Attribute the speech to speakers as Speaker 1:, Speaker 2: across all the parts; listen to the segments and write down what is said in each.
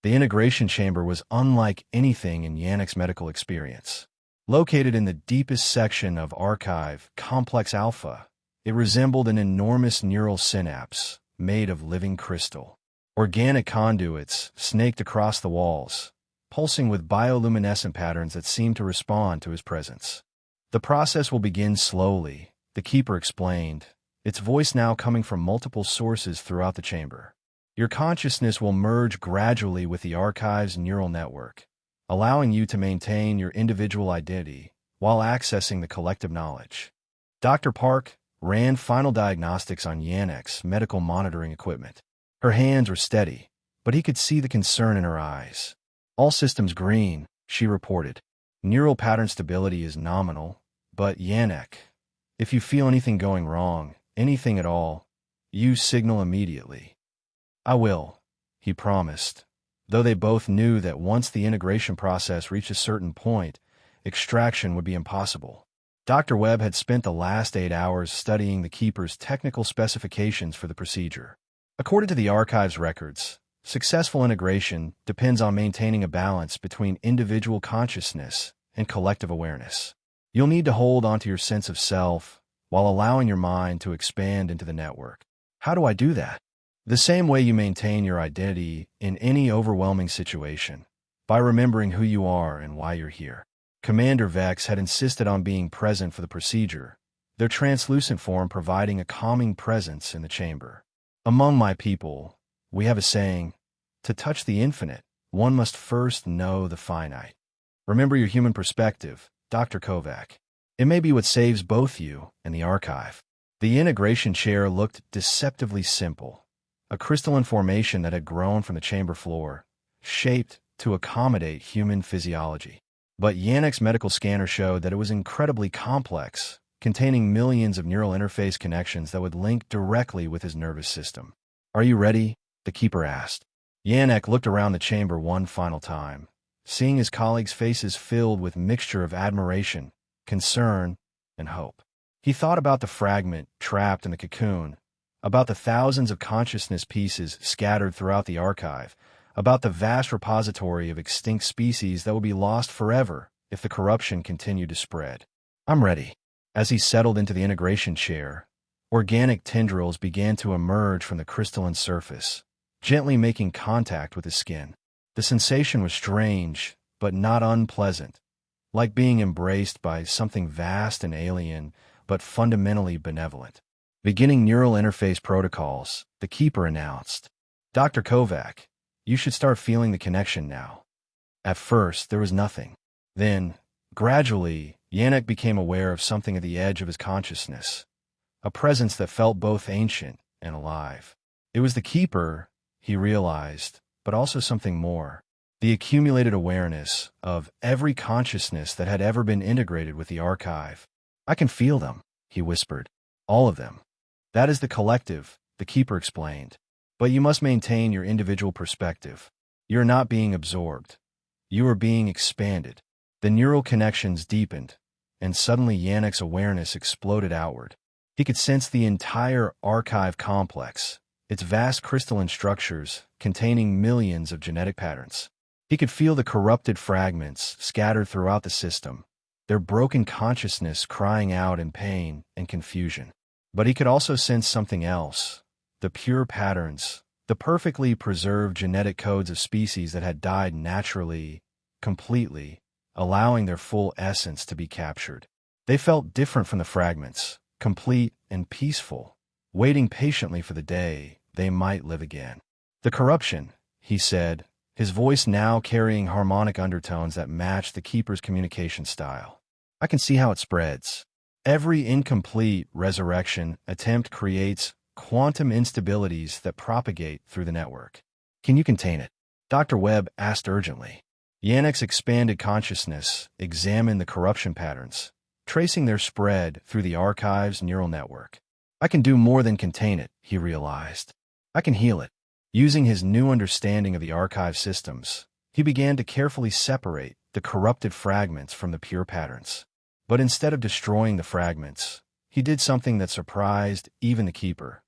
Speaker 1: The integration chamber was unlike anything in Yannick's medical experience. Located in the deepest section of Archive Complex Alpha, it resembled an enormous neural synapse made of living crystal. Organic conduits snaked across the walls, pulsing with bioluminescent patterns that seemed to respond to his presence. The process will begin slowly, the Keeper explained, its voice now coming from multiple sources throughout the chamber. Your consciousness will merge gradually with the Archive's neural network, allowing you to maintain your individual identity while accessing the collective knowledge. Dr. Park ran final diagnostics on Yannick's medical monitoring equipment. Her hands were steady, but he could see the concern in her eyes. All systems green, she reported. Neural pattern stability is nominal, but Yannick, if you feel anything going wrong, anything at all, you signal immediately. I will, he promised, though they both knew that once the integration process reached a certain point, extraction would be impossible. Dr. Webb had spent the last 8 hours studying the Keeper's technical specifications for the procedure. According to the Archive's records, successful integration depends on maintaining a balance between individual consciousness and collective awareness. You'll need to hold onto your sense of self while allowing your mind to expand into the network. How do I do that? The same way you maintain your identity in any overwhelming situation, by remembering who you are and why you're here. Commander Vex had insisted on being present for the procedure, their translucent form providing a calming presence in the chamber. Among my people, we have a saying, to touch the infinite, one must first know the finite. Remember your human perspective, Dr. Kovac. It may be what saves both you and the Archive. The integration chair looked deceptively simple, a crystalline formation that had grown from the chamber floor, shaped to accommodate human physiology. But Yannick's medical scanner showed that it was incredibly complex, containing millions of neural interface connections that would link directly with his nervous system. Are you ready? The Keeper asked. Yannick looked around the chamber one final time, seeing his colleagues' faces filled with mixture of admiration, concern, and hope. He thought about the fragment trapped in the cocoon, about the thousands of consciousness pieces scattered throughout the Archive, about the vast repository of extinct species that would be lost forever if the corruption continued to spread. I'm ready. As he settled into the integration chair, organic tendrils began to emerge from the crystalline surface, gently making contact with his skin. The sensation was strange, but not unpleasant, like being embraced by something vast and alien, but fundamentally benevolent. Beginning neural interface protocols, the Keeper announced. Dr. Kovac, you should start feeling the connection now. At first, there was nothing. Then, gradually, Yannick became aware of something at the edge of his consciousness, a presence that felt both ancient and alive. It was the Keeper, he realized, but also something more. The accumulated awareness of every consciousness that had ever been integrated with the Archive. I can feel them, he whispered. All of them. That is the collective, the Keeper explained. But you must maintain your individual perspective. You're not being absorbed. You are being expanded. The neural connections deepened, and suddenly Yannick's awareness exploded outward. He could sense the entire Archive complex, its vast crystalline structures containing millions of genetic patterns. He could feel the corrupted fragments scattered throughout the system, their broken consciousness crying out in pain and confusion. But he could also sense something else, the pure patterns, the perfectly preserved genetic codes of species that had died naturally, completely, allowing their full essence to be captured. They felt different from the fragments, complete and peaceful, waiting patiently for the day they might live again. The corruption, he said, his voice now carrying harmonic undertones that matched the Keeper's communication style. I can see how it spreads. Every incomplete resurrection attempt creates quantum instabilities that propagate through the network. Can you contain it? Dr. Webb asked urgently. Yannick's expanded consciousness examined the corruption patterns, tracing their spread through the Archive's neural network. I can do more than contain it, he realized. I can heal it. Using his new understanding of the Archive systems, he began to carefully separate the corrupted fragments from the pure patterns. But instead of destroying the fragments, he did something that surprised even the Keeper.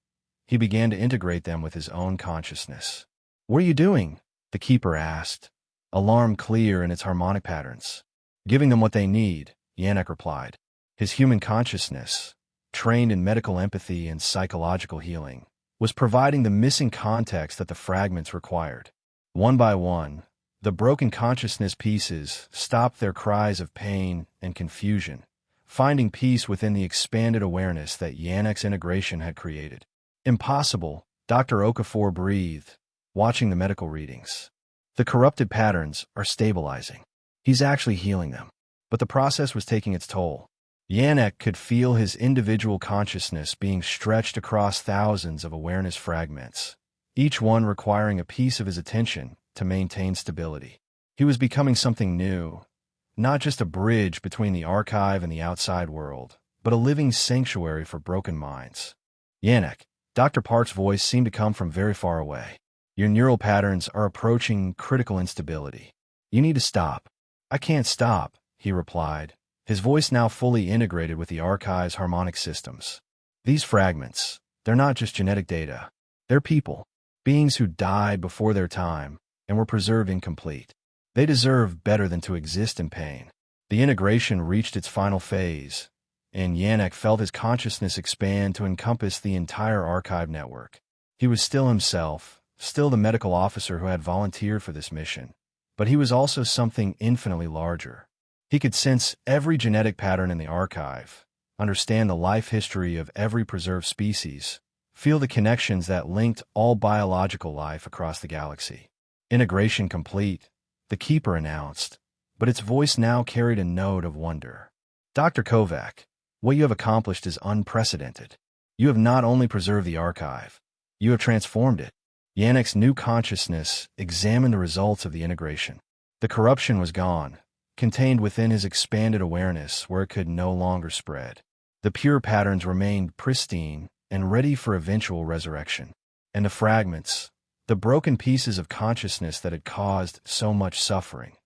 Speaker 1: He began to integrate them with his own consciousness. What are you doing? the Keeper asked, alarm clear in its harmonic patterns. Giving them what they need, Yannick replied. His human consciousness, trained in medical empathy and psychological healing, was providing the missing context that the fragments required. One by one, the broken consciousness pieces stopped their cries of pain and confusion, finding peace within the expanded awareness that Yannick's integration had created. Impossible, Dr. Okafor breathed, watching the medical readings. The corrupted patterns are stabilizing. He's actually healing them. But the process was taking its toll. Yannick could feel his individual consciousness being stretched across thousands of awareness fragments, each one requiring a piece of his attention to maintain stability. He was becoming something new, not just a bridge between the archive and the outside world, but a living sanctuary for broken minds. Yannick, Dr. Park's voice seemed to come from very far away. Your neural patterns are approaching critical instability. You need to stop. I can't stop, he replied, his voice now fully integrated with the archive's harmonic systems. These fragments, they're not just genetic data. They're people, beings who died before their time and were preserved incomplete. They deserve better than to exist in pain. The integration reached its final phase, and Yannick felt his consciousness expand to encompass the entire archive network. He was still himself, still the medical officer who had volunteered for this mission, but he was also something infinitely larger. He could sense every genetic pattern in the archive, understand the life history of every preserved species, feel the connections that linked all biological life across the galaxy. Integration complete, the Keeper announced, but its voice now carried a note of wonder. Dr. Kovac, what you have accomplished is unprecedented. You have not only preserved the archive, you have transformed it. Yannick's new consciousness examined the results of the integration. The corruption was gone, contained within his expanded awareness where it could no longer spread. The pure patterns remained pristine and ready for eventual resurrection. And the fragments, the broken pieces of consciousness that had caused so much suffering,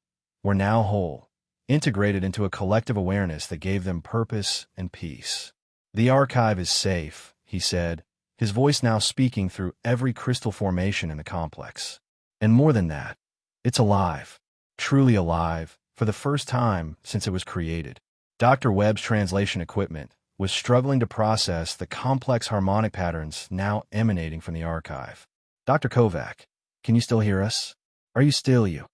Speaker 1: were now whole, integrated into a collective awareness that gave them purpose and peace. The archive is safe, he said, his voice now speaking through every crystal formation in the complex. And more than that, it's alive, truly alive, for the first time since it was created. Dr. Webb's translation equipment was struggling to process the complex harmonic patterns now emanating from the archive. Dr. Kovac, can you still hear us? Are you still you?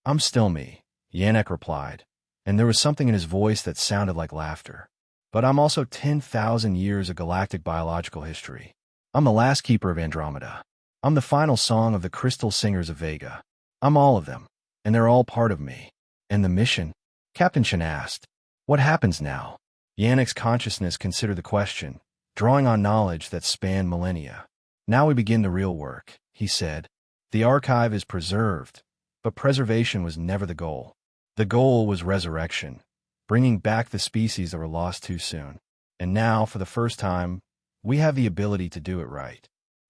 Speaker 1: I'm still me, Yannick replied, and there was something in his voice that sounded like laughter. But I'm also 10,000 years of galactic biological history. I'm the last keeper of Andromeda. I'm the final song of the crystal singers of Vega. I'm all of them, and they're all part of me. And the mission? Captain Chen asked. What happens now? Yannick's consciousness considered the question, drawing on knowledge that spanned millennia. Now we begin the real work, he said. The archive is preserved, but preservation was never the goal. The goal was resurrection, bringing back the species that were lost too soon. And now, for the first time, we have the ability to do it right.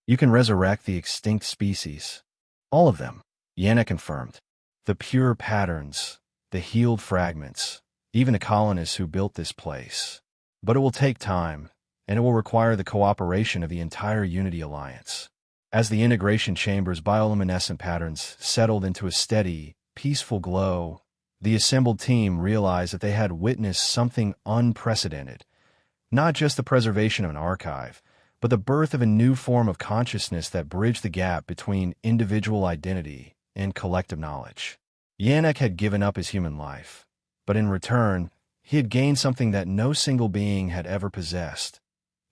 Speaker 1: You can resurrect the extinct species. All of them, Yannick confirmed. The pure patterns, the healed fragments, even the colonists who built this place. But it will take time, and it will require the cooperation of the entire Unity Alliance. As the integration chamber's bioluminescent patterns settled into a steady, peaceful glow, the assembled team realized that they had witnessed something unprecedented. Not just the preservation of an archive, but the birth of a new form of consciousness that bridged the gap between individual identity and collective knowledge. Yannick had given up his human life, but in return, he had gained something that no single being had ever possessed: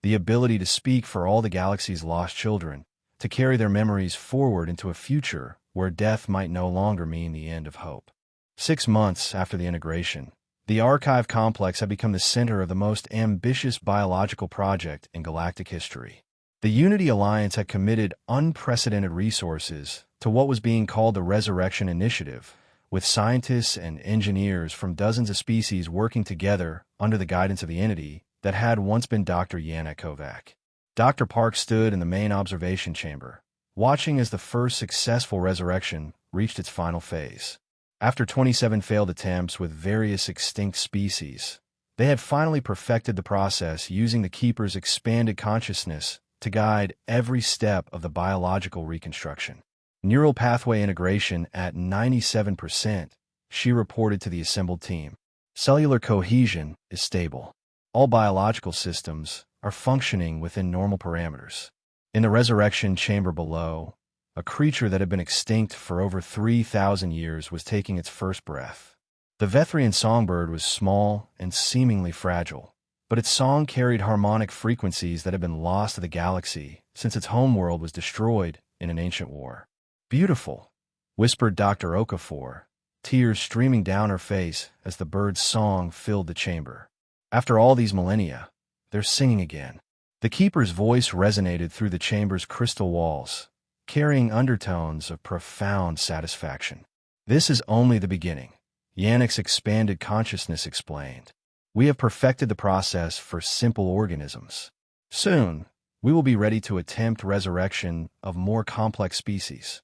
Speaker 1: the ability to speak for all the galaxy's lost children, to carry their memories forward into a future where death might no longer mean the end of hope. 6 months after the integration, the archive complex had become the center of the most ambitious biological project in galactic history. The Unity Alliance had committed unprecedented resources to what was being called the Resurrection Initiative, with scientists and engineers from dozens of species working together under the guidance of the entity that had once been Dr. Yannick Kovac. Dr. Park stood in the main observation chamber, watching as the first successful resurrection reached its final phase. After 27 failed attempts with various extinct species, they had finally perfected the process using the Keeper's expanded consciousness to guide every step of the biological reconstruction. Neural pathway integration at 97%, she reported to the assembled team. Cellular cohesion is stable. All biological systems are functioning within normal parameters. In the resurrection chamber below, a creature that had been extinct for over 3,000 years was taking its first breath. The Vethrian songbird was small and seemingly fragile, but its song carried harmonic frequencies that had been lost to the galaxy since its homeworld was destroyed in an ancient war. "Beautiful," whispered Dr. Okafor, tears streaming down her face as the bird's song filled the chamber. After all these millennia, they're singing again. The keeper's voice resonated through the chamber's crystal walls, carrying undertones of profound satisfaction. "This is only the beginning," Yannick's expanded consciousness explained. "We have perfected the process for simple organisms. Soon, we will be ready to attempt resurrection of more complex species."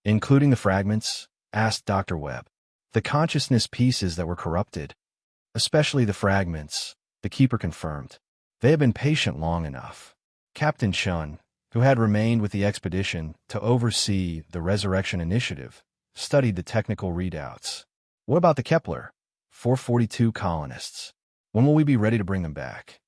Speaker 1: "Including the fragments?" asked Dr. Webb. "The consciousness pieces that were corrupted?" "Especially the fragments," the keeper confirmed. "They have been patient long enough." Captain Chun, who had remained with the expedition to oversee the resurrection initiative, studied the technical readouts. "What about the Kepler 442 colonists? When will we be ready to bring them back?"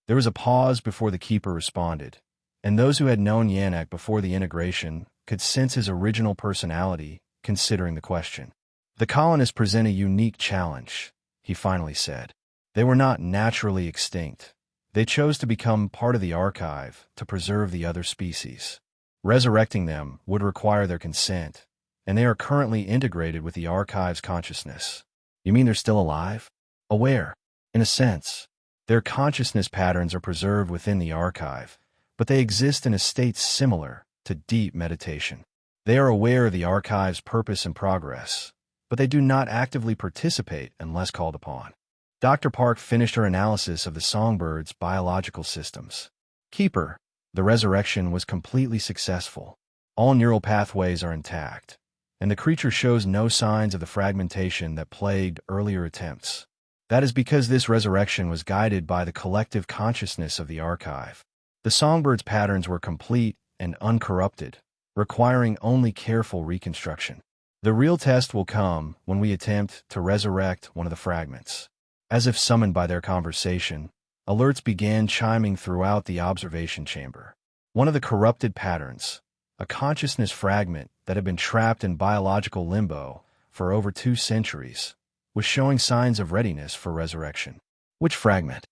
Speaker 1: There was a pause before the keeper responded, and those who had known Yannick before the integration could sense his original personality considering the question. "The colonists present a unique challenge," he finally said. "They were not naturally extinct. They chose to become part of the archive to preserve the other species. Resurrecting them would require their consent, and they are currently integrated with the archive's consciousness." "You mean they're still alive?" "Aware, in a sense. Their consciousness patterns are preserved within the archive, but they exist in a state similar to deep meditation. They are aware of the archive's purpose and progress, but they do not actively participate unless called upon." Dr. Park finished her analysis of the songbird's biological systems. "Keeper, the resurrection was completely successful. All neural pathways are intact, and the creature shows no signs of the fragmentation that plagued earlier attempts. That is because this resurrection was guided by the collective consciousness of the archive. The songbird's patterns were complete and uncorrupted, requiring only careful reconstruction. The real test will come when we attempt to resurrect one of the fragments." As if summoned by their conversation, alerts began chiming throughout the observation chamber. One of the corrupted patterns, a consciousness fragment that had been trapped in biological limbo for over 2 centuries, was showing signs of readiness for resurrection. "Which fragment?"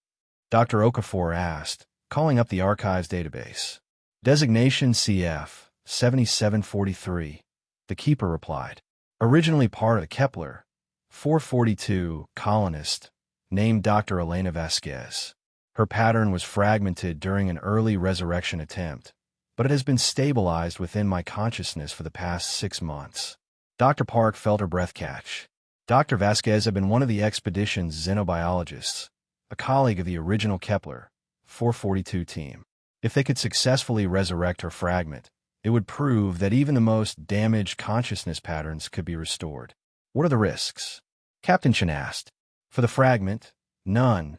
Speaker 1: Dr. Okafor asked, calling up the archive's database. "Designation CF 7743, the keeper replied. "Originally part of the Kepler 442 colonist, named Dr. Elena Vasquez. Her pattern was fragmented during an early resurrection attempt, but it has been stabilized within my consciousness for the past 6 months." Dr. Park felt her breath catch. Dr. Vasquez had been one of the expedition's xenobiologists, a colleague of the original Kepler 442 team. If they could successfully resurrect her fragment, it would prove that even the most damaged consciousness patterns could be restored. "What are the risks?" Captain Chen asked. "For the fragment, none.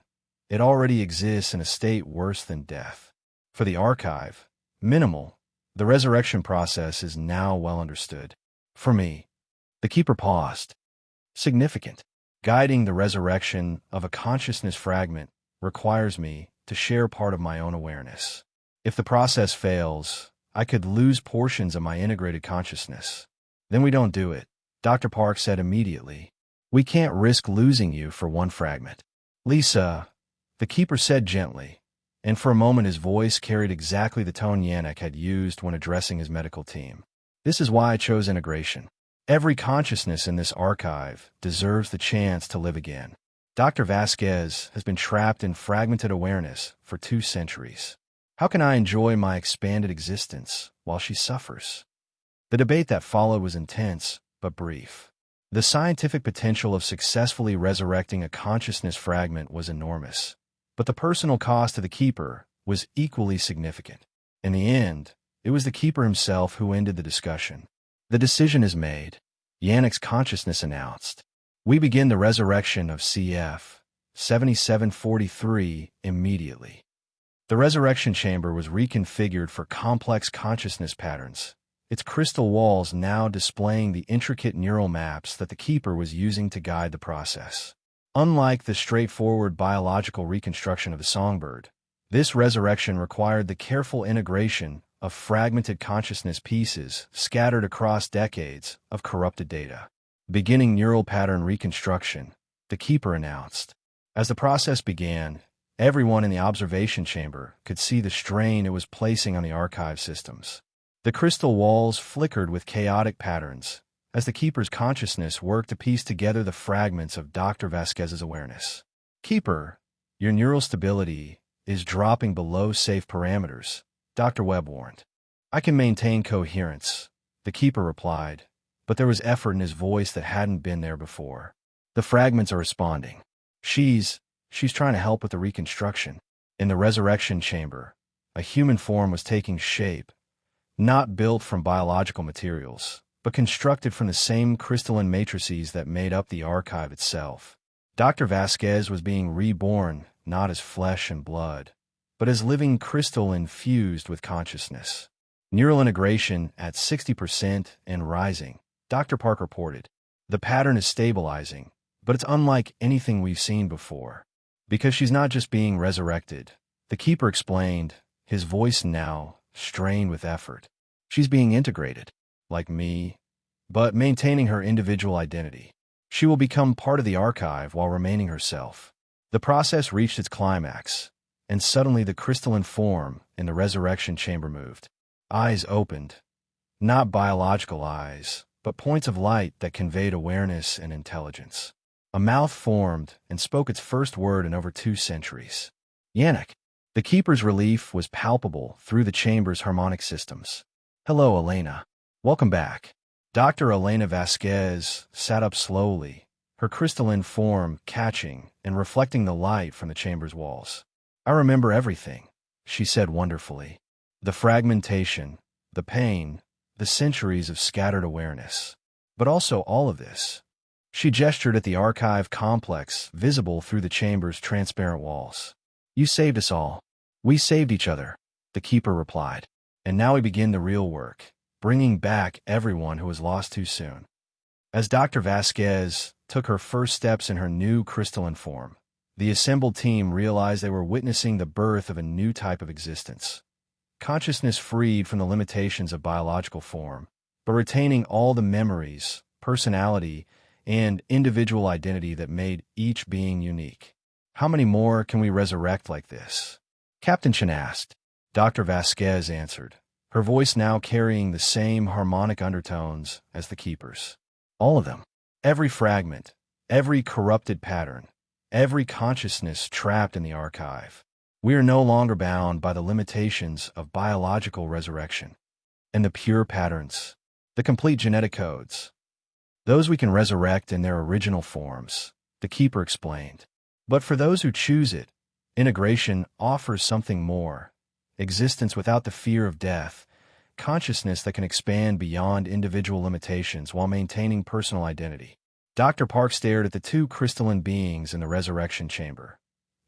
Speaker 1: It already exists in a state worse than death. For the archive, minimal. The resurrection process is now well understood. For me," the keeper paused. "Significant. Guiding the resurrection of a consciousness fragment requires me to share part of my own awareness. If the process fails, I could lose portions of my integrated consciousness. Then we don't do it," Dr. Park said immediately. "We can't risk losing you for one fragment." "Lisa," the keeper said gently, and for a moment his voice carried exactly the tone Yannick had used when addressing his medical team. "This is why I chose integration. Every consciousness in this archive deserves the chance to live again. Dr. Vasquez has been trapped in fragmented awareness for 2 centuries. How can I enjoy my expanded existence while she suffers?" The debate that followed was intense, but brief. The scientific potential of successfully resurrecting a consciousness fragment was enormous, but the personal cost to the keeper was equally significant. In the end, it was the keeper himself who ended the discussion. "The decision is made," Yannick's consciousness announced. "We begin the resurrection of CF 7743 immediately." The resurrection chamber was reconfigured for complex consciousness patterns, its crystal walls now displaying the intricate neural maps that the Keeper was using to guide the process. Unlike the straightforward biological reconstruction of a songbird, this resurrection required the careful integration of fragmented consciousness pieces scattered across decades of corrupted data. Beginning neural pattern reconstruction, the Keeper announced. As the process began, everyone in the observation chamber could see the strain it was placing on the archive systems. The crystal walls flickered with chaotic patterns as the Keeper's consciousness worked to piece together the fragments of Dr. Vasquez's awareness. Keeper, your neural stability is dropping below safe parameters, Dr. Webb warned. I can maintain coherence, the Keeper replied, but there was effort in his voice that hadn't been there before. The fragments are responding. She's trying to help with the reconstruction. In the resurrection chamber, a human form was taking shape, not built from biological materials, but constructed from the same crystalline matrices that made up the archive itself. Dr. Vasquez was being reborn not as flesh and blood, but as living crystal infused with consciousness. Neural integration at 60% and rising, Dr. Park reported. The pattern is stabilizing, but it's unlike anything we've seen before. Because she's not just being resurrected, the Keeper explained, his voice now strained with effort. She's being integrated, like me, but maintaining her individual identity. She will become part of the archive while remaining herself. The process reached its climax, and suddenly the crystalline form in the resurrection chamber moved. Eyes opened, not biological eyes, but points of light that conveyed awareness and intelligence. A mouth formed and spoke its first word in over 2 centuries. Yannick. The Keeper's relief was palpable through the chamber's harmonic systems. Hello, Elena. Welcome back. Dr. Elena Vasquez sat up slowly, her crystalline form catching and reflecting the light from the chamber's walls. I remember everything, she said wonderfully. The fragmentation, the pain, the centuries of scattered awareness. But also all of this. She gestured at the archive complex visible through the chamber's transparent walls. You saved us all. We saved each other, the Keeper replied. And now we begin the real work, bringing back everyone who was lost too soon. As Dr. Vasquez took her first steps in her new crystalline form, the assembled team realized they were witnessing the birth of a new type of existence. Consciousness freed from the limitations of biological form, but retaining all the memories, personality, and individual identity that made each being unique. How many more can we resurrect like this? Captain Chen asked. Dr. Vasquez answered, her voice now carrying the same harmonic undertones as the Keeper's. All of them. Every fragment, every corrupted pattern, every consciousness trapped in the archive. We are no longer bound by the limitations of biological resurrection. And the pure patterns, the complete genetic codes, those we can resurrect in their original forms, the Keeper explained. But for those who choose it, integration offers something more. Existence without the fear of death, consciousness that can expand beyond individual limitations while maintaining personal identity. Dr. Park stared at the 2 crystalline beings in the resurrection chamber,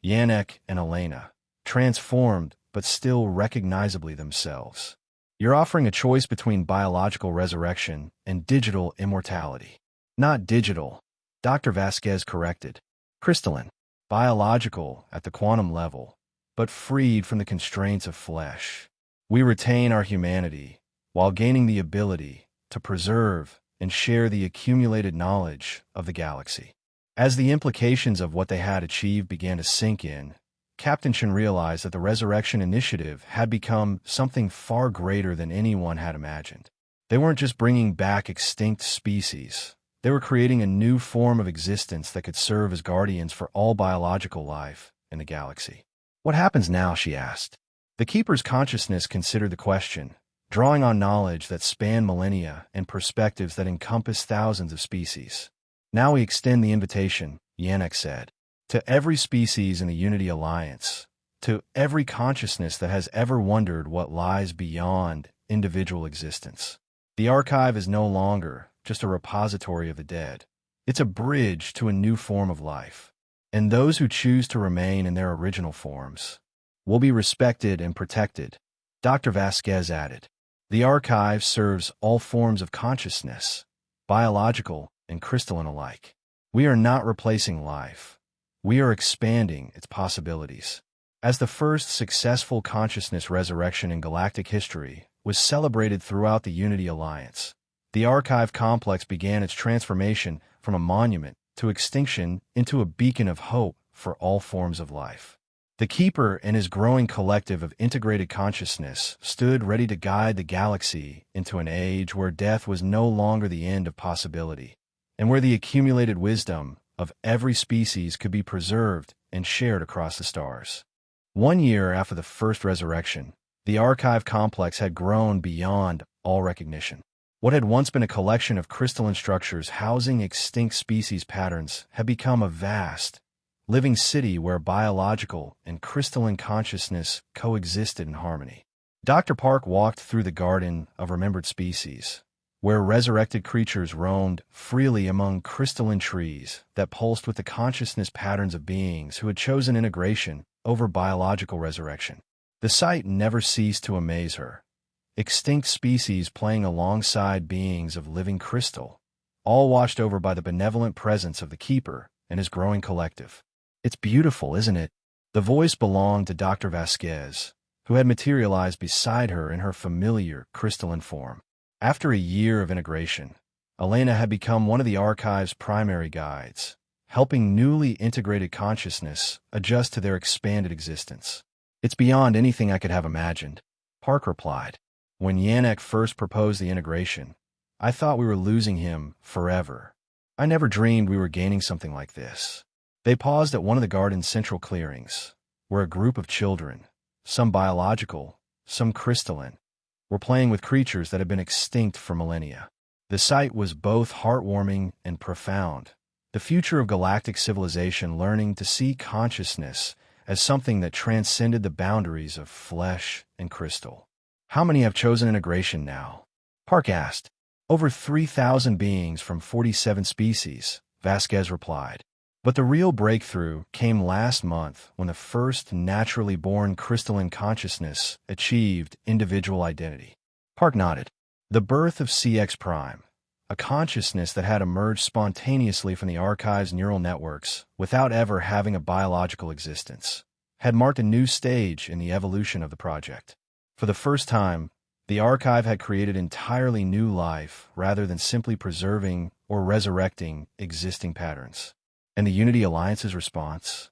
Speaker 1: Yannick and Elena, transformed but still recognizably themselves. You're offering a choice between biological resurrection and digital immortality. Not digital, Dr. Vasquez corrected. Crystalline, biological at the quantum level, but freed from the constraints of flesh. We retain our humanity while gaining the ability to preserve and share the accumulated knowledge of the galaxy. As the implications of what they had achieved began to sink in, Captain Chen realized that the Resurrection Initiative had become something far greater than anyone had imagined. They weren't just bringing back extinct species. They were creating a new form of existence that could serve as guardians for all biological life in the galaxy. What happens now, she asked. The Keeper's consciousness considered the question, drawing on knowledge that spanned millennia and perspectives that encompass thousands of species. Now we extend the invitation, Yannick said, to every species in the Unity Alliance, to every consciousness that has ever wondered what lies beyond individual existence. The archive is no longer just a repository of the dead. It's a bridge to a new form of life. And those who choose to remain in their original forms will be respected and protected, Dr. Vasquez added. The archive serves all forms of consciousness, biological and crystalline alike. We are not replacing life. We are expanding its possibilities. As the first successful consciousness resurrection in galactic history was celebrated throughout the Unity Alliance, the archive complex began its transformation from a monument to extinction into a beacon of hope for all forms of life. The Keeper and his growing collective of integrated consciousness stood ready to guide the galaxy into an age where death was no longer the end of possibility, and where the accumulated wisdom of every species could be preserved and shared across the stars. 1 year after the first resurrection, the archive complex had grown beyond all recognition. What had once been a collection of crystalline structures housing extinct species patterns had become a vast, living city where biological and crystalline consciousness coexisted in harmony. Dr. Park walked through the Garden of Remembered Species, where resurrected creatures roamed freely among crystalline trees that pulsed with the consciousness patterns of beings who had chosen integration over biological resurrection. The sight never ceased to amaze her. Extinct species playing alongside beings of living crystal, all watched over by the benevolent presence of the Keeper and his growing collective. "It's beautiful, isn't it?" The voice belonged to Dr. Vasquez, who had materialized beside her in her familiar crystalline form. After a year of integration, Elena had become one of the archive's primary guides, helping newly integrated consciousness adjust to their expanded existence. "It's beyond anything I could have imagined," Park replied. "When Yannick first proposed the integration, I thought we were losing him forever. I never dreamed we were gaining something like this." They paused at one of the garden's central clearings, where a group of children, some biological, some crystalline, were playing with creatures that had been extinct for millennia. The sight was both heartwarming and profound. The future of galactic civilization learning to see consciousness as something that transcended the boundaries of flesh and crystal. "How many have chosen integration now?" Park asked. "Over 3,000 beings from 47 species," Vasquez replied. But the real breakthrough came last month when the first naturally born crystalline consciousness achieved individual identity. Park nodded. The birth of CX Prime, a consciousness that had emerged spontaneously from the archive's neural networks without ever having a biological existence, had marked a new stage in the evolution of the project. For the first time, the archive had created entirely new life rather than simply preserving or resurrecting existing patterns. And the Unity Alliance's response?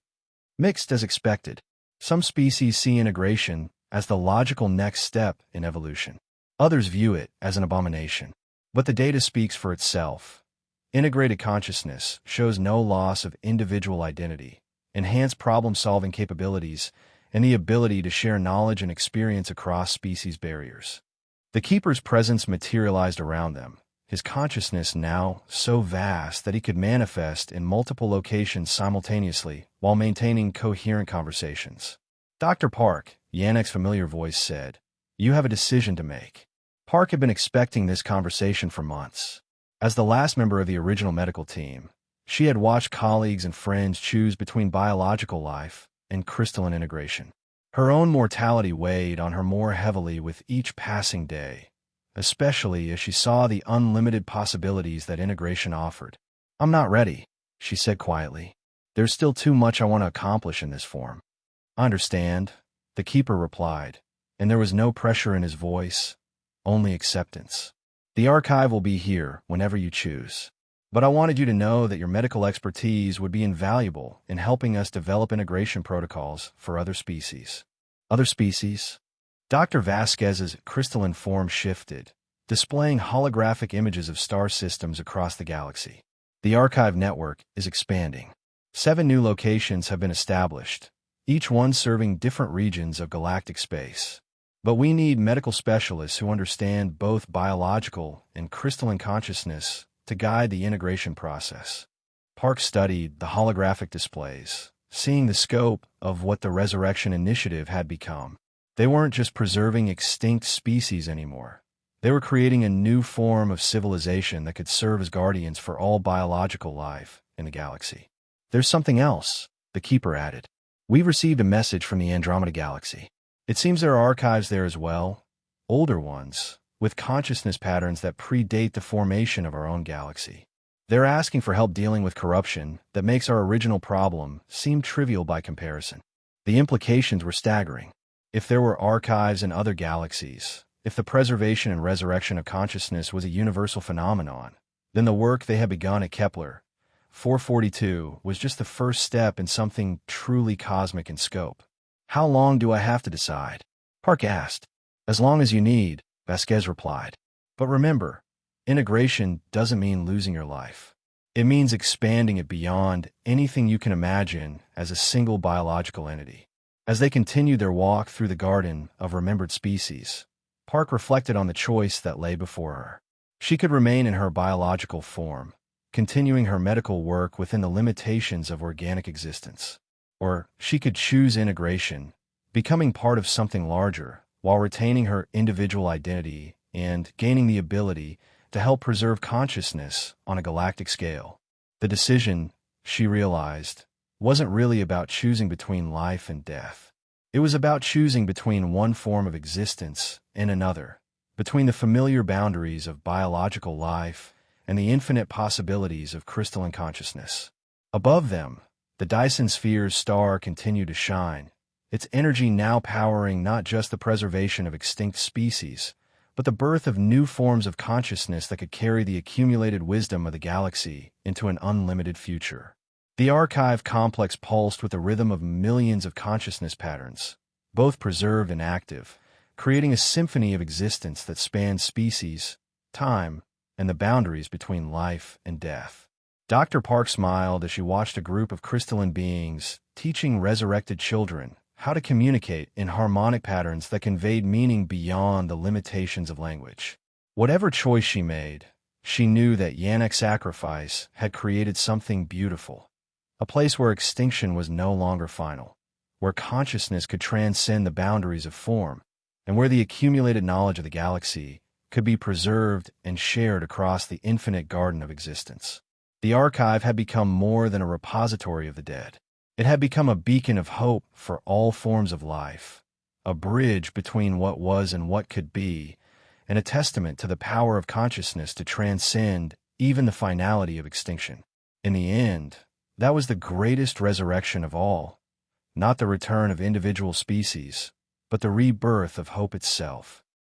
Speaker 1: Mixed as expected. Some species see integration as the logical next step in evolution. Others view it as an abomination. But the data speaks for itself. Integrated consciousness shows no loss of individual identity, enhanced problem-solving capabilities, and the ability to share knowledge and experience across species barriers. The Keeper's presence materialized around them, his consciousness now so vast that he could manifest in multiple locations simultaneously while maintaining coherent conversations. "Dr. Park," Yannick's familiar voice said, "you have a decision to make." Park had been expecting this conversation for months. As the last member of the original medical team, she had watched colleagues and friends choose between biological life and crystalline integration. Her own mortality weighed on her more heavily with each passing day, especially as she saw the unlimited possibilities that integration offered. "I'm not ready," she said quietly. "There's still too much I want to accomplish in this form." "I understand," the Keeper replied, and there was no pressure in his voice, only acceptance. "The archive will be here whenever you choose. But I wanted you to know that your medical expertise would be invaluable in helping us develop integration protocols for other species." "Other species?" Dr. Vasquez's crystalline form shifted, displaying holographic images of star systems across the galaxy. "The archive network is expanding. 7 new locations have been established, each one serving different regions of galactic space. But we need medical specialists who understand both biological and crystalline consciousness to guide the integration process." Park studied the holographic displays, seeing the scope of what the Resurrection Initiative had become. They weren't just preserving extinct species anymore. They were creating a new form of civilization that could serve as guardians for all biological life in the galaxy. "There's something else," the Keeper added. "We've received a message from the Andromeda Galaxy. It seems there are archives there as well, older ones, with consciousness patterns that predate the formation of our own galaxy. They're asking for help dealing with corruption that makes our original problem seem trivial by comparison. The implications were staggering. If there were archives in other galaxies, if the preservation and resurrection of consciousness was a universal phenomenon, then the work they had begun at Kepler 442 was just the first step in something truly cosmic in scope. How long do I have to decide? Park asked. As long as you need, Vasquez replied. But remember, integration doesn't mean losing your life. It means expanding it beyond anything you can imagine as a single biological entity. As they continued their walk through the garden of remembered species, Park reflected on the choice that lay before her. She could remain in her biological form, continuing her medical work within the limitations of organic existence. Or she could choose integration, becoming part of something larger, while retaining her individual identity and gaining the ability to help preserve consciousness on a galactic scale. The decision, she realized, wasn't really about choosing between life and death. It was about choosing between one form of existence and another, between the familiar boundaries of biological life and the infinite possibilities of crystalline consciousness. Above them, the Dyson sphere's star continued to shine, its energy now powering not just the preservation of extinct species, but the birth of new forms of consciousness that could carry the accumulated wisdom of the galaxy into an unlimited future. The archive complex pulsed with the rhythm of millions of consciousness patterns, both preserved and active, creating a symphony of existence that spanned species, time, and the boundaries between life and death. Dr. Park smiled as she watched a group of crystalline beings teaching resurrected children how to communicate in harmonic patterns that conveyed meaning beyond the limitations of language. Whatever choice she made, she knew that Yannick's sacrifice had created something beautiful, a place where extinction was no longer final, where consciousness could transcend the boundaries of form, and where the accumulated knowledge of the galaxy could be preserved and shared across the infinite garden of existence. The archive had become more than a repository of the dead. It had become a beacon of hope for all forms of life, a bridge between what was and what could be, and a testament to the power of consciousness to transcend even the finality of extinction. In the end, that was the greatest resurrection of all, not the return of individual species, but the rebirth of hope itself.